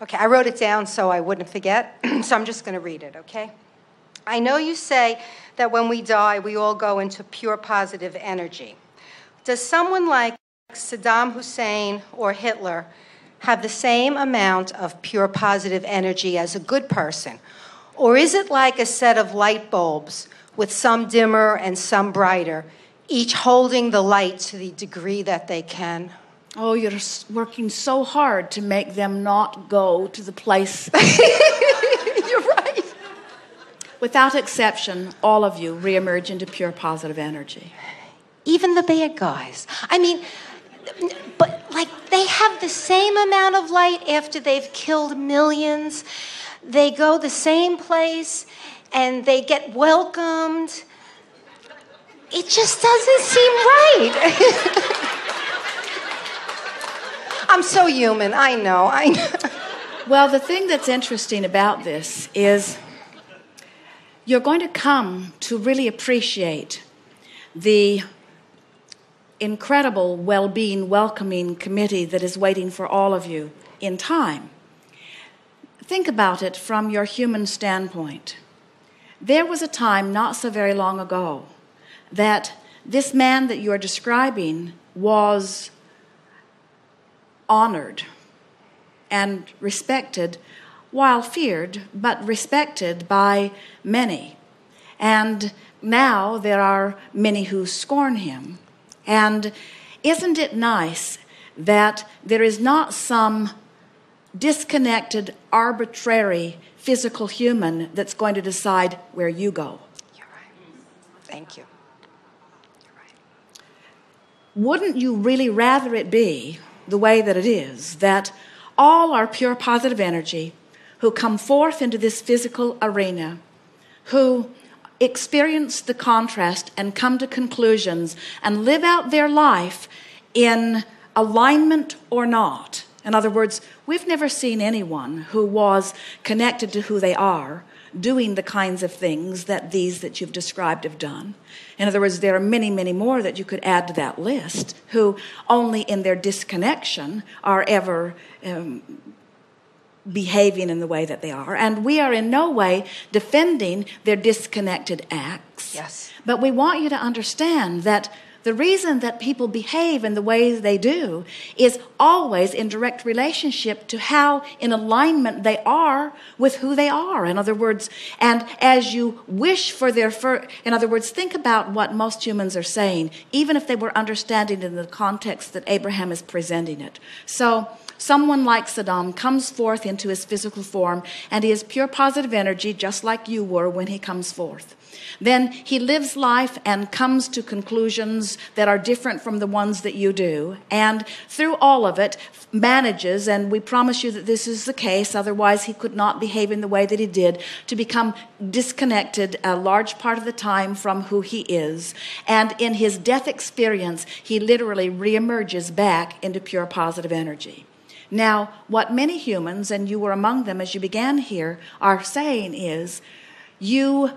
Okay, I wrote it down so I wouldn't forget, so I'm just going to read it, okay? I know you say that when we die, we all go into pure positive energy. Does someone like Saddam Husajn or Hitler have the same amount of pure positive energy as a good person? Or is it like a set of light bulbs with some dimmer and some brighter, each holding the light to the degree that they can? Oh, you're working so hard to make them not go to the place. You're right. Without exception, all of you reemerge into pure positive energy. Even the bad guys. I mean, but like they have the same amount of light after they've killed millions. They go the same place and they get welcomed. It just doesn't seem right. I'm so human, I know. Well, the thing that's interesting about this is you're going to come to really appreciate the incredible well-being, welcoming committee that is waiting for all of you in time. Think about it from your human standpoint. There was a time not so very long ago that this man that you are describing was honored and respected, while feared, but respected by many. And now there are many who scorn him. And isn't it nice that there is not some disconnected, arbitrary, physical human that's going to decide where you go? You're right. Thank you. You're right. Wouldn't you really rather it be the way that it is, that all our pure positive energy who come forth into this physical arena, who experience the contrast and come to conclusions and live out their life in alignment or not? In other words, we've never seen anyone who was connected to who they are doing the kinds of things that these that you've described have done. In other words, there are many, many more that you could add to that list who only in their disconnection are ever behaving in the way that they are. And we are in no way defending their disconnected acts. Yes. But we want you to understand that the reason that people behave in the ways they do is always in direct relationship to how in alignment they are with who they are. In other words, and as you wish for their... in other words, think about what most humans are saying, even if they were understanding in the context that Abraham is presenting it. So someone like Saddam comes forth into his physical form, and he is pure positive energy, just like you were when he comes forth. Then he lives life and comes to conclusions that are different from the ones that you do. And through all of it, manages, and we promise you that this is the case, otherwise he could not behave in the way that he did, to become disconnected a large part of the time from who he is. And in his death experience, he literally reemerges back into pure positive energy. Now, what many humans, and you were among them as you began here, are saying is, you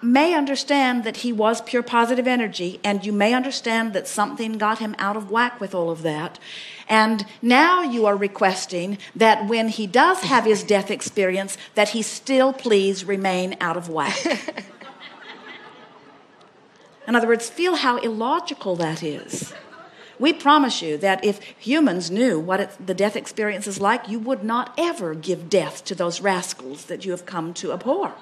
may understand that he was pure positive energy, and you may understand that something got him out of whack with all of that. And now you are requesting that when he does have his death experience, that he still please remain out of whack. In other words, feel how illogical that is. We promise you that if humans knew what the death experience is like, you would not ever give death to those rascals that you have come to abhor.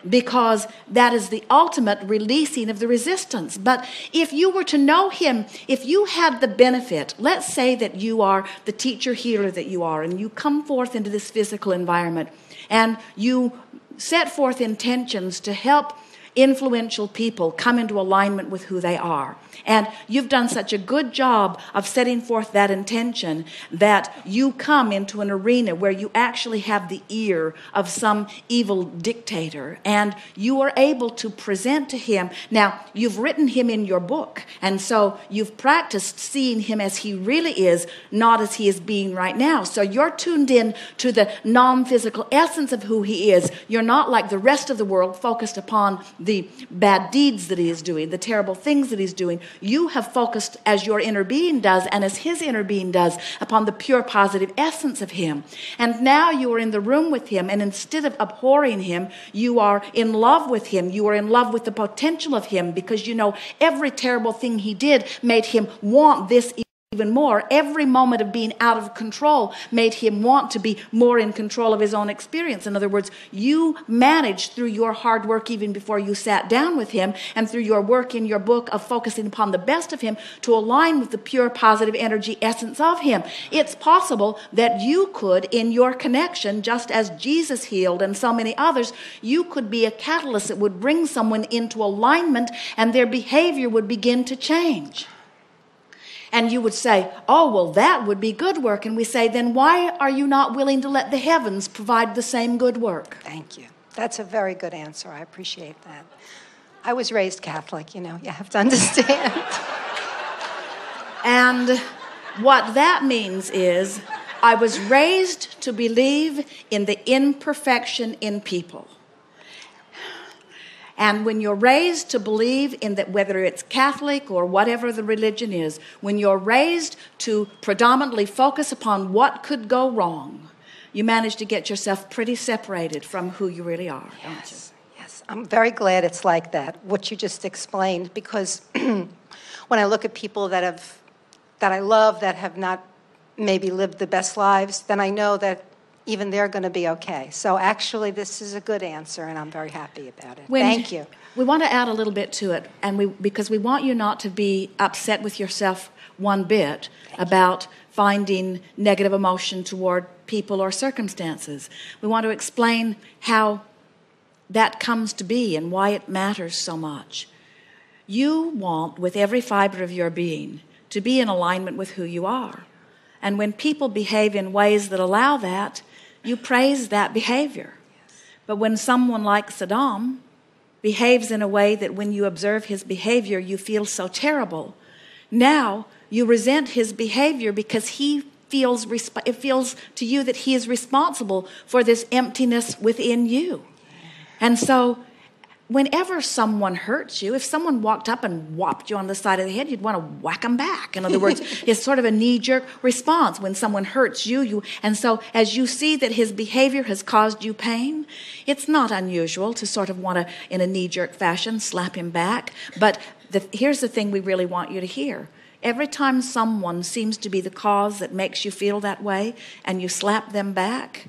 Because that is the ultimate releasing of the resistance. But if you were to know him, if you had the benefit, let's say that you are the teacher healer that you are, and you come forth into this physical environment, and you set forth intentions to help influential people come into alignment with who they are. And you've done such a good job of setting forth that intention that you come into an arena where you actually have the ear of some evil dictator, and you are able to present to him. Now, you've written him in your book, and so you've practiced seeing him as he really is, not as he is being right now. So you're tuned in to the non-physical essence of who he is. You're not like the rest of the world focused upon the bad deeds that he is doing, the terrible things that he's doing. You have focused, as your inner being does and as his inner being does, upon the pure positive essence of him. And now you are in the room with him, and instead of abhorring him, you are in love with him. You are in love with the potential of him, because you know every terrible thing he did made him want this even more. Every moment of being out of control made him want to be more in control of his own experience. In other words, you managed through your hard work even before you sat down with him, and through your work in your book of focusing upon the best of him, to align with the pure positive energy essence of him. It's possible that you could, in your connection, just as Jesus healed and so many others, you could be a catalyst that would bring someone into alignment, and their behavior would begin to change. And you would say, oh, well, that would be good work. And we say, then why are you not willing to let the heavens provide the same good work? Thank you. That's a very good answer. I appreciate that. I was raised Catholic, you have to understand. And what that means is, I was raised to believe in the imperfection in people. And when you're raised to believe in that, whether it's Catholic or whatever the religion is, when you're raised to predominantly focus upon what could go wrong, you manage to get yourself pretty separated from who you really are, don't you? Yes, I'm very glad it's like that, what you just explained, because when I look at people that I love, that have not maybe lived the best lives, then I know that even they're going to be okay. So actually, this is a good answer, and I'm very happy about it. Thank you. We want to add a little bit to it, and because we want you not to be upset with yourself one bit about finding negative emotion toward people or circumstances. We want to explain how that comes to be and why it matters so much. You want, with every fiber of your being, to be in alignment with who you are. And when people behave in ways that allow that, you praise that behavior. But when someone like Saddam behaves in a way that when you observe his behavior, you feel so terrible, now you resent his behavior because it feels to you that he is responsible for this emptiness within you. And so whenever someone hurts you, if someone walked up and whopped you on the side of the head, you'd want to whack them back. In other words, it's sort of a knee-jerk response when someone hurts you. And so as you see that his behavior has caused you pain, it's not unusual to sort of want to, in a knee-jerk fashion, slap him back. But here's the thing we really want you to hear. Every time someone seems to be the cause that makes you feel that way, and you slap them back,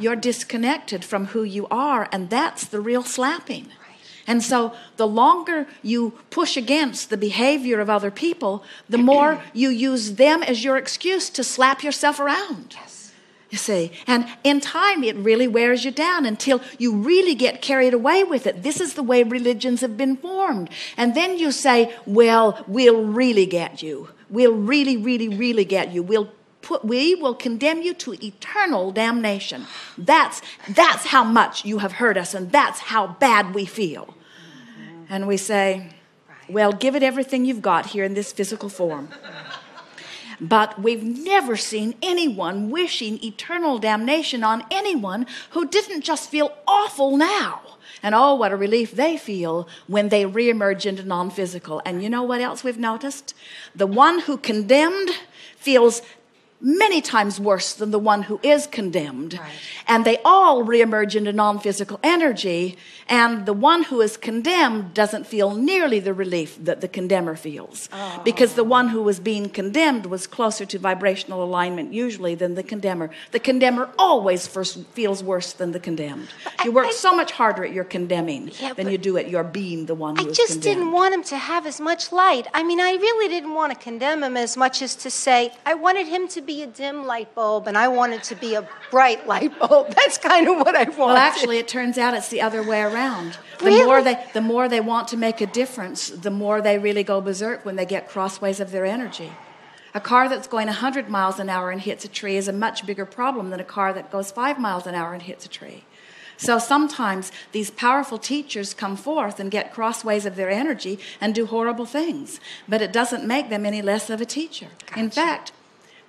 you're disconnected from who you are, and that's the real slapping. Right. And so the longer you push against the behavior of other people, the more you use them as your excuse to slap yourself around. Yes. You see, and in time it really wears you down until you really get carried away with it. This is the way religions have been formed. And then you say, well, we'll really get you. We'll really, really, really get you. We will condemn you to eternal damnation. That's how much you have hurt us, and that's how bad we feel. And we say, well, give it everything you've got here in this physical form. But we've never seen anyone wishing eternal damnation on anyone who didn't just feel awful now. And oh, what a relief they feel when they reemerge into non-physical. And you know what else we've noticed? The one who condemned feels many times worse than the one who is condemned. Right. And they all reemerge into non-physical energy, and the one who is condemned doesn't feel nearly the relief that the condemner feels. Oh. Because the one who was being condemned was closer to vibrational alignment usually than the condemner. The condemner always first feels worse than the condemned. You work so much harder at your condemning than you do at your being the one who is condemned. I just didn't want him to have as much light. I mean, I really didn't want to condemn him as much as to say, I wanted him to be a dim light bulb, and I wanted to be a bright light bulb. That's kind of what I wanted. Well, actually, it turns out it's the other way around. Really? The more they want to make a difference, the more they really go berserk when they get crossways of their energy. A car that's going 100 miles an hour and hits a tree is a much bigger problem than a car that goes 5 miles an hour and hits a tree. So sometimes these powerful teachers come forth and get crossways of their energy and do horrible things. But it doesn't make them any less of a teacher. Gotcha. In fact,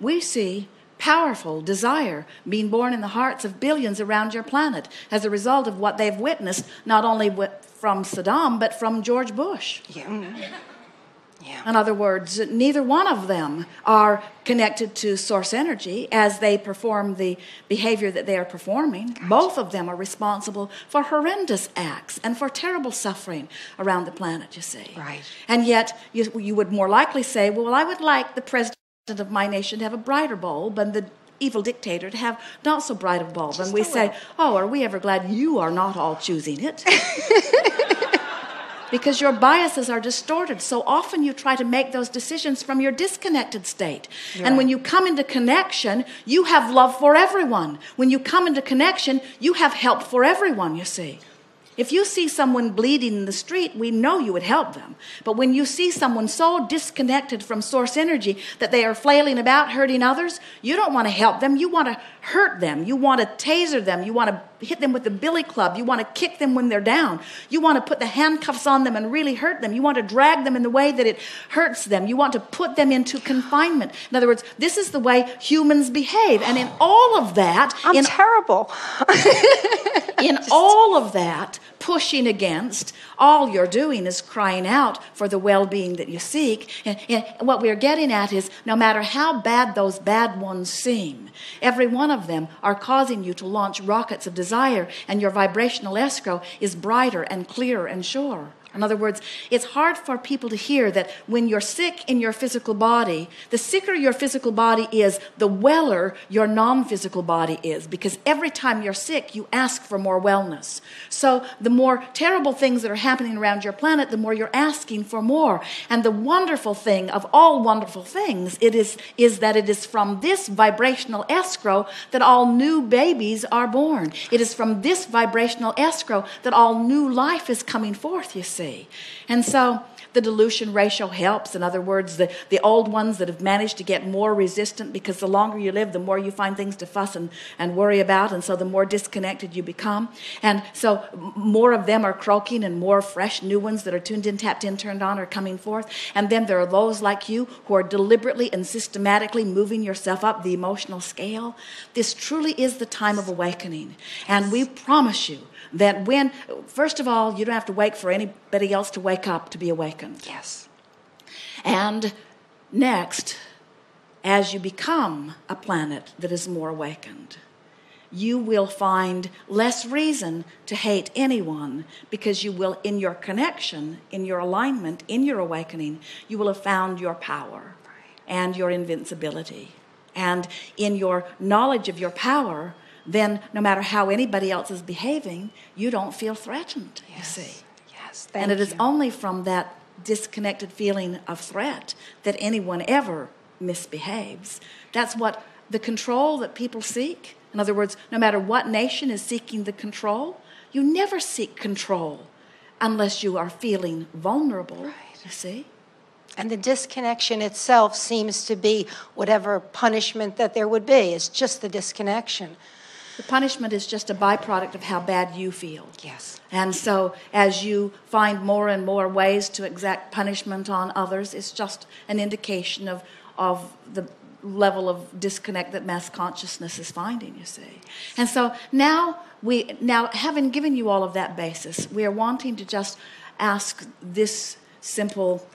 we see powerful desire being born in the hearts of billions around your planet as a result of what they've witnessed, not only from Saddam, but from George Bush. Yeah. Yeah. In other words, neither one of them are connected to source energy as they perform the behavior that they are performing. Gotcha. Both of them are responsible for horrendous acts and for terrible suffering around the planet, you see. Right. And yet, you would more likely say, well, I would like the president of my nation to have a brighter bulb and the evil dictator to have not so bright a bulb. And we say, oh, are we ever glad you are not all choosing it? Because your biases are distorted. So often you try to make those decisions from your disconnected state. Yeah. And when you come into connection, you have love for everyone. When you come into connection, you have help for everyone, you see. If you see someone bleeding in the street, we know you would help them. But when you see someone so disconnected from source energy that they are flailing about, hurting others, you don't want to help them. You want to hurt them. You want to taser them. You want to hit them with the billy club. You want to kick them when they're down. You want to put the handcuffs on them and really hurt them. You want to drag them in the way that it hurts them. You want to put them into confinement. In other words, this is the way humans behave. And in all of that... I'm terrible. In all of that, pushing against, all you're doing is crying out for the well-being that you seek. And what we're getting at is, no matter how bad those bad ones seem, every one of them are causing you to launch rockets of desire, and your vibrational escrow is brighter and clearer and surer. In other words, it's hard for people to hear that when you're sick in your physical body, the sicker your physical body is, the weller your non-physical body is. Because every time you're sick, you ask for more wellness. So the more terrible things that are happening around your planet, the more you're asking for more. And the wonderful thing of all wonderful things is that it is from this vibrational escrow that all new babies are born. It is from this vibrational escrow that all new life is coming forth, you see. And so the dilution ratio helps. In other words, the old ones that have managed to get more resistant, because the longer you live, the more you find things to fuss and worry about, and so the more disconnected you become. And so more of them are croaking, and more fresh new ones that are tuned in, tapped in, turned on are coming forth. And then there are those like you who are deliberately and systematically moving yourself up the emotional scale. This truly is the time of awakening. And we promise you that when, first of all, you don't have to wait for anybody else to wake up to be awakened. Yes. And next, as you become a planet that is more awakened, you will find less reason to hate anyone, because you will, in your connection, in your alignment, in your awakening, you will have found your power and your invincibility. And in your knowledge of your power, then no matter how anybody else is behaving, you don't feel threatened, you see. Yes, and it is only from that disconnected feeling of threat that anyone ever misbehaves. That's what the control that people seek. In other words, no matter what nation is seeking the control, you never seek control unless you are feeling vulnerable, you see. And the disconnection itself seems to be whatever punishment that there would be. It's just the disconnection. The punishment is just a byproduct of how bad you feel. Yes. And so as you find more and more ways to exact punishment on others, it's just an indication of the level of disconnect that mass consciousness is finding, you see. And so now having given you all of that basis, we are wanting to just ask this simple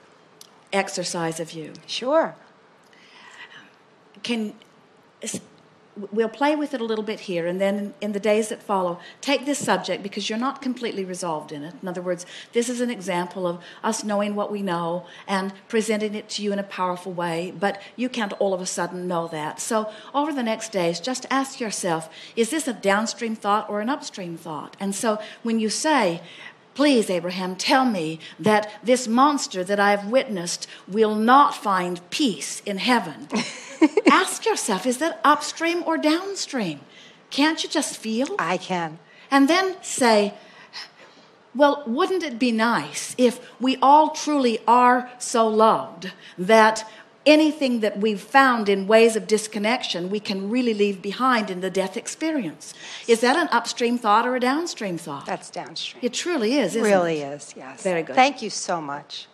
exercise of you. Sure. We'll play with it a little bit here, and then in the days that follow, take this subject, because you're not completely resolved in it. In other words, this is an example of us knowing what we know and presenting it to you in a powerful way, but you can't all of a sudden know that. So over the next days, just ask yourself, is this a downstream thought or an upstream thought? And so when you say, please, Abraham, tell me that this monster that I have witnessed will not find peace in heaven. Ask yourself, is that upstream or downstream? Can't you just feel? I can. And then say, well, wouldn't it be nice if we all truly are so loved that anything that we've found in ways of disconnection we can really leave behind in the death experience? Is that an upstream thought or a downstream thought? That's downstream. It truly is, isn't it? Really is, yes. Very good. Thank you so much.